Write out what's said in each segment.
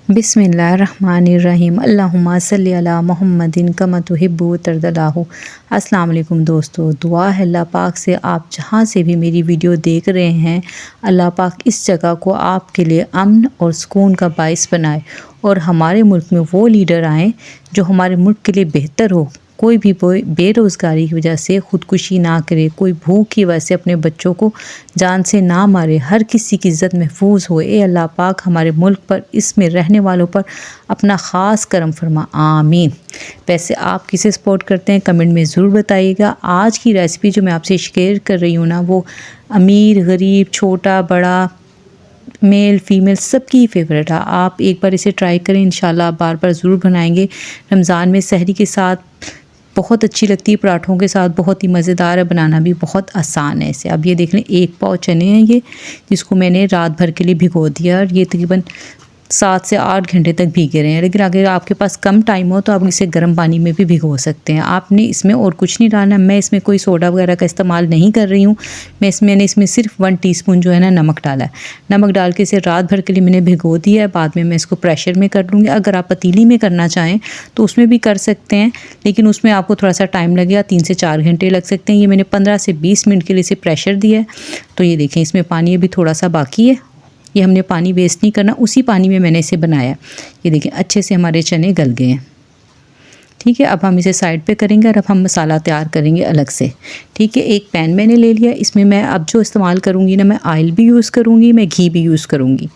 बिस्मिल्लाहिर्रहमानिर्रहीम अल्लाहुम्मा सल्ली अला मुहम्मदिन कमा तुहिब्बु तरदलाहु। अस्सलाम वालेकुम दोस्तों, दुआ है अल्लाह पाक से आप जहाँ से भी मेरी वीडियो देख रहे हैं, अल्लाह पाक इस जगह को आपके लिए अमन और सुकून का बाइस बनाए और हमारे मुल्क में वो लीडर आएँ जो हमारे मुल्क के लिए बेहतर हो। कोई भी बेरोज़गारी की वजह से ख़ुदकुशी ना करे, कोई भूख की वजह से अपने बच्चों को जान से ना मारे, हर किसी की इज़्ज़त महफूज हो। ए अल्लाह पाक हमारे मुल्क पर, इसमें रहने वालों पर अपना ख़ास करम फरमा, आमीन। वैसे आप किसे सपोर्ट करते हैं कमेंट में ज़रूर बताइएगा। आज की रेसिपी जो मैं आपसे शेयर कर रही हूँ ना, वो अमीर गरीब छोटा बड़ा मेल फ़ीमेल सबकी फेवरेट है। आप एक बार इसे ट्राई करें, इंशाल्लाह आप बार बार ज़रूर बनाएंगे। रमज़ान में सहरी के साथ बहुत अच्छी लगती है, पराठों के साथ बहुत ही मज़ेदार है, बनाना भी बहुत आसान है इसे। अब ये देख लें, 1 पाव चने हैं ये, जिसको मैंने रात भर के लिए भिगो दिया और ये तकरीबन 7 से 8 घंटे तक भीगे रहे हैं। लेकिन अगर आपके पास कम टाइम हो तो आप इसे गर्म पानी में भी भिगो सकते हैं। आपने इसमें और कुछ नहीं डालना। मैं इसमें कोई सोडा वगैरह का इस्तेमाल नहीं कर रही हूँ। मैंने इसमें सिर्फ 1 टीस्पून जो है ना नमक डाला है। नमक डाल के इसे रात भर के लिए मैंने भिगो दिया है। बाद में मैं इसको प्रेशर में कर लूँगी। अगर आप पतीली में करना चाहें तो उसमें भी कर सकते हैं, लेकिन उसमें आपको थोड़ा सा टाइम लगेगा, 3 से 4 घंटे लग सकते हैं। ये मैंने 15 से 20 मिनट के लिए इसे प्रेशर दिया है। तो ये देखें, इसमें पानी अभी थोड़ा सा बाकी है। ये हमने पानी वेस्ट नहीं करना, उसी पानी में मैंने इसे बनाया। ये देखिए अच्छे से हमारे चने गल गए हैं। ठीक है, अब हम इसे साइड पे करेंगे और अब हम मसाला तैयार करेंगे अलग से। ठीक है, एक पैन मैंने ले लिया। इसमें मैं अब जो इस्तेमाल करूँगी ना, मैं ऑयल भी यूज़ करूँगी, मैं घी भी यूज़ करूँगी।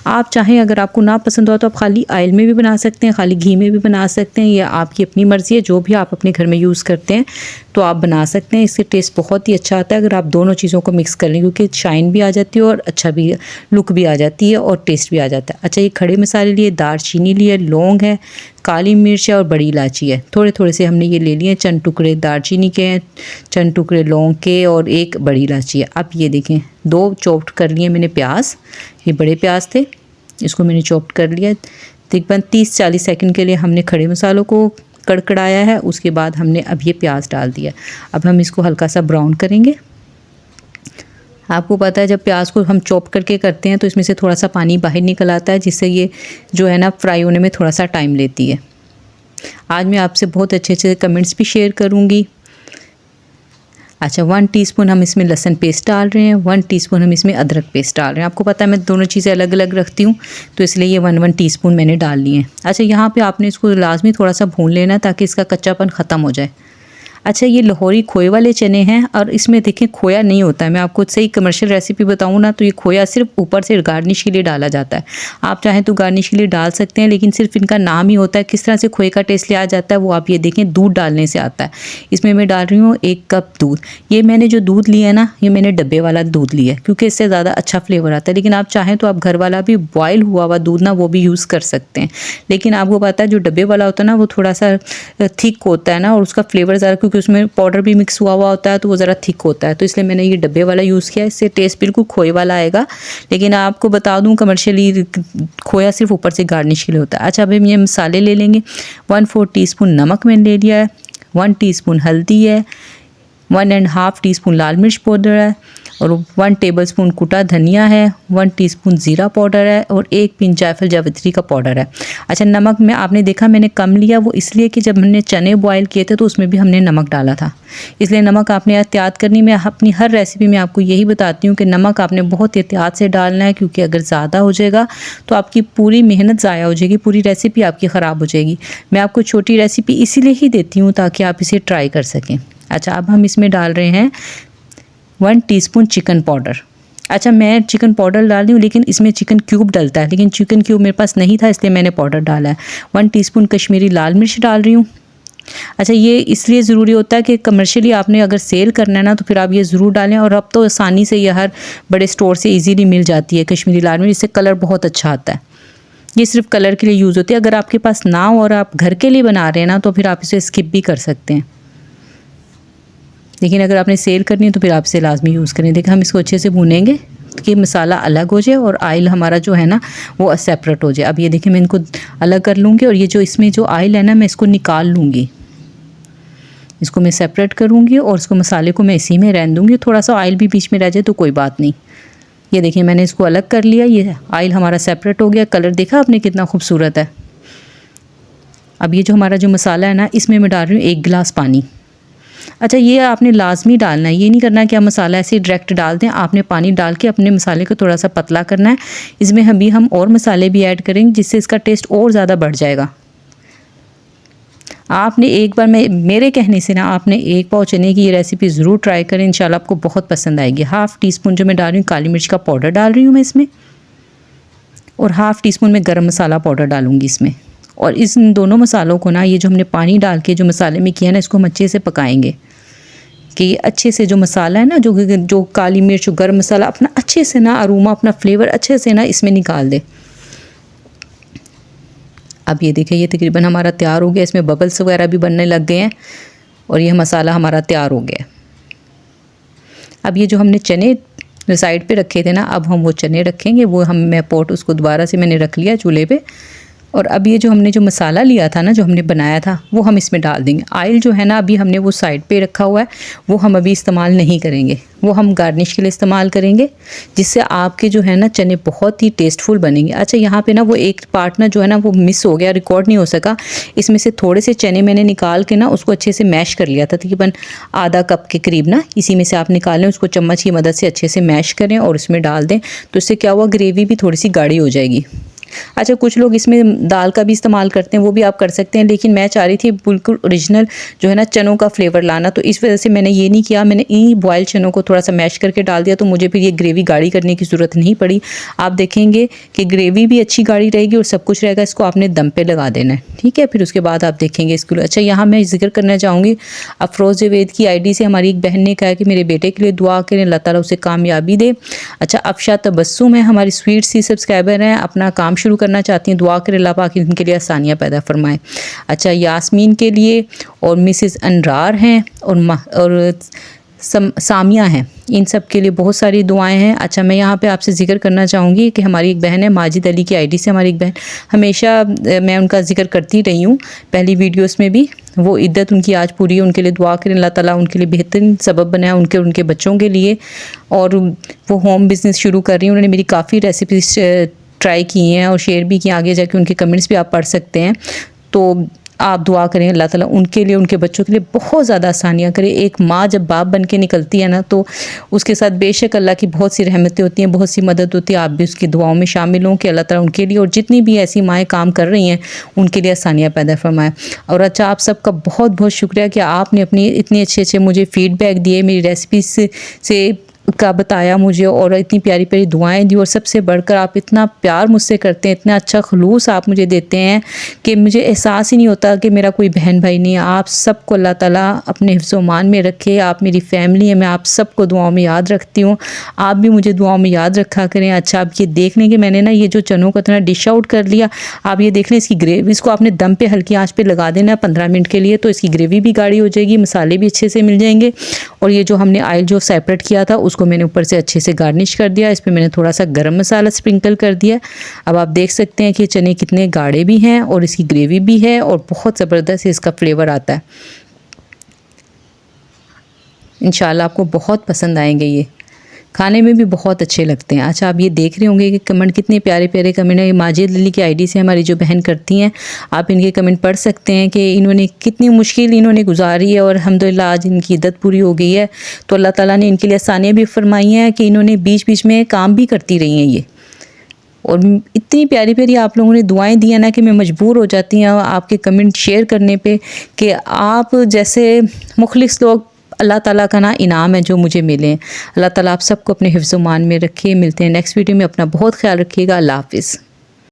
आप चाहें, अगर आपको ना पसंद हो तो आप खाली ऑयल में भी बना सकते हैं, खाली घी में भी बना सकते हैं, या आपकी अपनी मर्ज़ी है, जो भी आप अपने घर में यूज़ करते हैं तो आप बना सकते हैं। इससे टेस्ट बहुत ही अच्छा आता है अगर आप दोनों चीज़ों को मिक्स कर लें, क्योंकि शाइन भी आ जाती है और अच्छा भी लुक भी आ जाती है और टेस्ट भी आ जाता है। अच्छा, ये खड़े मसाले लिए, दालचीनी लिए, लौंग है, काली मिर्च है और बड़ी इलायची है। थोड़े थोड़े से हमने ये ले लिए। चंद टुकड़े दालचीनी के हैं, चंद टुकड़े लौंग के और एक बड़ी इलायची है। अब ये देखें, 2 चॉप्ड कर लिए मैंने प्याज। ये बड़े प्याज थे, इसको मैंने चॉप्ड कर लिया। तकरीबन 30-40 सेकंड के लिए हमने खड़े मसालों को कड़कड़ाया है। उसके बाद हमने अब ये प्याज डाल दिया। अब हम इसको हल्का सा ब्राउन करेंगे। आपको पता है जब प्याज को हम चॉप करके करते हैं तो इसमें से थोड़ा सा पानी बाहर निकल आता है, जिससे ये जो है ना फ्राई होने में थोड़ा सा टाइम लेती है। आज मैं आपसे बहुत अच्छे अच्छे कमेंट्स भी शेयर करूँगी। अच्छा, 1 टीस्पून हम इसमें लहसुन पेस्ट डाल रहे हैं, 1 टीस्पून हम इसमें अदरक पेस्ट डाल रहे हैं। आपको पता है मैं दोनों चीज़ें अलग अलग रखती हूँ, तो इसलिए ये 1 टीस्पून मैंने डाल लिए हैं। अच्छा, यहाँ पे आपने इसको लाजमी थोड़ा सा भून लेना ताकि इसका कच्चापन ख़त्म हो जाए। अच्छा, ये लाहौरी खोए वाले चने हैं और इसमें देखें खोया नहीं होता है। मैं आपको सही कमर्शियल रेसिपी बताऊँ ना, तो ये खोया सिर्फ ऊपर से गार्निश के लिए डाला जाता है। आप चाहें तो गार्निश के लिए डाल सकते हैं, लेकिन सिर्फ इनका नाम ही होता है। किस तरह से खोए का टेस्ट लिया जाता है वो आप ये देखें, दूध डालने से आता है। इसमें मैं डाल रही हूँ 1 कप दूध। ये मैंने जो दूध लिया है ना, ये मैंने डब्बे वाला दूध लिया है, क्योंकि इससे ज़्यादा अच्छा फ्लेवर आता है। लेकिन आप चाहें तो आप घर वाला भी बॉयल हुआ हुआ दूध ना, वो भी यूज़ कर सकते हैं। लेकिन आपको पता है जो डब्बे वाला होता है ना, वो थोड़ा सा थिक होता है ना, और उसका फ्लेवर ज़्यादा, क्योंकि उसमें पाउडर भी मिक्स हुआ हुआ होता है, तो वो ज़रा थिक होता है। तो इसलिए मैंने ये डब्बे वाला यूज़ किया। इससे टेस्ट बिल्कुल खोए वाला आएगा। लेकिन आपको बता दूं, कमर्शियली खोया सिर्फ ऊपर से गार्निश के लिए होता है। अच्छा, अब हम ये मसाले ले लेंगे। 1/4 टीस्पून नमक मैंने ले लिया है, 1 टीस्पून हल्दी है, 1.5 टीस्पून लाल मिर्च पाउडर है और 1 टेबलस्पून कुटा धनिया है, 1 टीस्पून ज़ीरा पाउडर है और 1 पिंच जायफल जावित्री का पाउडर है। अच्छा, नमक में आपने देखा मैंने कम लिया, वो इसलिए कि जब हमने चने बॉयल किए थे तो उसमें भी हमने नमक डाला था, इसलिए नमक आपने एहतियात करनी। मैं अपनी हर रेसिपी में आपको यही बताती हूँ कि नमक आपने बहुत एहतियात से डालना है, क्योंकि अगर ज़्यादा हो जाएगा तो आपकी पूरी मेहनत ज़ाया हो जाएगी, पूरी रेसिपी आपकी ख़राब हो जाएगी। मैं आपको छोटी रेसिपी इसीलिए ही देती हूँ ताकि आप इसे ट्राई कर सकें। अच्छा, अब हम इसमें डाल रहे हैं 1 टीस्पून चिकन पाउडर। अच्छा, मैं चिकन पाउडर डाल रही हूँ, लेकिन इसमें चिकन क्यूब डलता है, लेकिन चिकन क्यूब मेरे पास नहीं था, इसलिए मैंने पाउडर डाला है। 1 टीस्पून कश्मीरी लाल मिर्च डाल रही हूँ। अच्छा, ये इसलिए ज़रूरी होता है कि कमर्शियली आपने अगर सेल करना है ना, तो फिर आप ये ज़रूर डालें। और अब तो आसानी से ये हर बड़े स्टोर से ईजीली मिल जाती है कश्मीरी लाल मिर्च। इससे कलर बहुत अच्छा आता है। ये सिर्फ कलर के लिए यूज़ होती है। अगर आपके पास ना हो और आप घर के लिए बना रहे हैं ना, तो फिर आप इसे स्किप भी कर सकते हैं। लेकिन अगर आपने सेल करनी है तो फिर आप इसे लाजमी यूज़ करें। देखिए, हम इसको अच्छे से भूनेंगे कि मसाला अलग हो जाए और ऑयल हमारा जो है ना वो सेपरेट हो जाए। अब ये देखिए, मैं इनको अलग कर लूँगी और ये जो इसमें जो ऑयल है ना, मैं इसको निकाल लूँगी। इसको मैं सेपरेट करूँगी और इसको मसाले को मैं इसी में रहने दूँगी। थोड़ा सा ऑयल भी बीच में रह जाए तो कोई बात नहीं। ये देखिए मैंने इसको अलग कर लिया, ये आयल हमारा सेपरेट हो गया। कलर देखा आपने कितना खूबसूरत है। अब ये जो हमारा जो मसाला है ना, इसमें मैं डाल रही हूँ 1 गिलास पानी। अच्छा, ये आपने लाजमी डालना है, ये नहीं करना कि आप मसाला ऐसे ही डायरेक्ट डाल दें। आपने पानी डाल के अपने मसाले को थोड़ा सा पतला करना है। इसमें हम और मसाले भी ऐड करेंगे जिससे इसका टेस्ट और ज़्यादा बढ़ जाएगा। आपने एक बार मेरे कहने से ना आपने 1 पाव चने की ये रेसिपी ज़रूर ट्राई करें, इंशाल्लाह आपको बहुत पसंद आएगी। हाफ़ टी स्पून जो मैं डाल रही हूँ काली मिर्च का पाउडर डाल रही हूँ मैं इसमें, और हाफ़ टी स्पून में गरम मसाला पाउडर डालूँगी इसमें। और इन दोनों मसालों को ना, ये जो हमने पानी डाल के जो मसाले में किया ना, इसको हम अच्छे से पकाएंगे कि ये अच्छे से जो मसाला है ना, जो काली मिर्च, जो गरम मसाला अपना अच्छे से ना अरोमा, अपना फ्लेवर अच्छे से ना इसमें निकाल दे। अब ये देखिए ये तकरीबन हमारा तैयार हो गया। इसमें बबल्स वगैरह भी बनने लग गए हैं और ये मसाला हमारा तैयार हो गया। अब ये जो हमने चने साइड पे रखे थे ना, अब हम वो चने रखेंगे। वो मैं पोट उसको दोबारा से मैंने रख लिया चूल्हे पे। और अब ये जो हमने जो मसाला लिया था ना, जो हमने बनाया था, वो हम इसमें डाल देंगे। आयल जो है ना, अभी हमने वो साइड पे रखा हुआ है, वो हम अभी इस्तेमाल नहीं करेंगे। वो हम गार्निश के लिए इस्तेमाल करेंगे, जिससे आपके जो है ना चने बहुत ही टेस्टफुल बनेंगे। अच्छा, यहाँ पे ना वो एक पार्ट ना जो है ना वो मिस हो गया, रिकॉर्ड नहीं हो सका। इसमें से थोड़े से चने मैंने निकाल के ना उसको अच्छे से मैश कर लिया था, तकरीबन आधा कप के करीब ना। इसी में से आप निकालें, उसको चम्मच की मदद से अच्छे से मैश करें और उसमें डाल दें। तो इससे क्या हुआ, ग्रेवी भी थोड़ी सी गाढ़ी हो जाएगी। अच्छा, कुछ लोग इसमें दाल का भी इस्तेमाल करते हैं, वो भी आप कर सकते हैं, लेकिन मैं चाह रही थी बिल्कुल ओरिजिनल जो है ना चनों का फ्लेवर लाना, तो इस वजह से मैंने ये नहीं किया। मैंने इन बॉयल चनों को थोड़ा सा मैश करके डाल दिया, तो मुझे फिर ये ग्रेवी गाढ़ी करने की ज़रूरत नहीं पड़ी। आप देखेंगे कि ग्रेवी भी अच्छी गाढ़ी रहेगी और सब कुछ रहेगा। इसको आपने दम पे लगा देना है, ठीक है। फिर उसके बाद आप देखेंगे इसको। अच्छा, यहाँ मैं जिक्र करना चाहूँगी, अफरोज़ जावेद की ID से हमारी एक बहन ने कहा कि मेरे बेटे के लिए दुआ करें, अल्लाह ताला उसे कामयाबी दे। अच्छा, अफशा तबस्सुम है, हमारी स्वीट सी सब्सक्राइबर हैं, अपना काम शुरू करना चाहती हैं, दुआ करें अल्लाह पाक इनके लिए आसानियाँ पैदा फरमाए। अच्छा, यास्मीन के लिए और मिसेस अनरार हैं और सामिया हैं, इन सब के लिए बहुत सारी दुआएं हैं। अच्छा, मैं यहाँ पे आपसे जिक्र करना चाहूँगी कि हमारी एक बहन है माजिद अली की ID से, हमारी एक बहन, हमेशा मैं उनका जिक्र करती रही हूँ पहली वीडियोस में भी। वो इद्दत उनकी आज पूरी है, उनके लिए दुआ करें, अल्लाह ताला उनके लिए बेहतरीन सबब बनाए, उनके बच्चों के लिए। और वो होम बिज़नेस शुरू कर रही हैं। उन्होंने मेरी काफ़ी रेसिपीज ट्राई की हैं और शेयर भी किए, आगे जाके उनके कमेंट्स भी आप पढ़ सकते हैं। तो आप दुआ करें अल्लाह ताला उनके लिए, उनके बच्चों के लिए बहुत ज़्यादा आसानियाँ करे। एक माँ जब बाप बन के निकलती है ना, तो उसके साथ बेशक अल्लाह की बहुत सी रहमतें होती हैं, बहुत सी मदद होती है। आप भी उसकी दुआओं में शामिल हों कि अल्लाह ताला उनके लिए और जितनी भी ऐसी माएँ काम कर रही हैं उनके लिए आसानियाँ पैदा फरमाए। और अच्छा, आप सबका बहुत बहुत शुक्रिया कि आपने अपनी इतने अच्छे मुझे फ़ीडबैक दिए, मेरी रेसिपीज़ से का बताया मुझे और इतनी प्यारी प्यारी दुआएं दी। और सबसे बढ़कर आप इतना प्यार मुझसे करते हैं, इतना अच्छा खलूस आप मुझे देते हैं कि मुझे एहसास ही नहीं होता कि मेरा कोई बहन भाई नहीं है। आप सबको अल्लाह ताला अपने हिफ्ज़-ओ-मान में रखे। आप मेरी फैमिली है, मैं आप सबको दुआओं में याद रखती हूँ, आप भी मुझे दुआओं में याद रखा करें। अच्छा, आप ये देख लें कि मैंने ना ये जो चनों को इतना डिश आउट कर लिया, आप ये देख लें इसकी ग्रेवी, इसको आपने दम पे हल्की आँच पे लगा देना 15 मिनट के लिए, तो इसकी ग्रेवी भी गाढ़ी हो जाएगी, मसाले भी अच्छे से मिल जाएंगे। और ये जो हमने आयल जो सेपरेट किया था उसको मैंने ऊपर से अच्छे से गार्निश कर दिया। इस पर मैंने थोड़ा सा गरम मसाला स्प्रिंकल कर दिया। अब आप देख सकते हैं कि चने कितने गाढ़े भी हैं और इसकी ग्रेवी भी है और बहुत ज़बरदस्त इसका फ्लेवर आता है। इंशाल्लाह आपको बहुत पसंद आएंगे, ये खाने में भी बहुत अच्छे लगते हैं। अच्छा, आप ये देख रहे होंगे कि कमेंट कितने प्यारे प्यारे कमेंट है। माजिद अली की ID से हमारी जो बहन करती हैं, आप इनके कमेंट पढ़ सकते हैं कि इन्होंने कितनी मुश्किल इन्होंने गुजारी है और अल्हम्दुलिल्लाह आज इनकी इद्दत पूरी हो गई है। तो अल्लाह ताला ने इनके लिए आसानियाँ भी फरमाई हैं कि इन्होंने बीच बीच में काम भी करती रही हैं ये। और इतनी प्यारी प्यारी आप लोगों ने दुआएं दी हैं ना कि मैं मजबूर हो जाती हूँ आपके कमेंट शेयर करने पे कि आप जैसे मुखलिस लोग, अल्लाह ताला का ना इनाम है जो मुझे मिले। अल्लाह ताला आप सबको अपने हिफ्ज़-ओ-मान में रखे। मिलते हैं नेक्स्ट वीडियो में, अपना बहुत ख्याल रखिएगा। अल्लाह हाफ़िज़।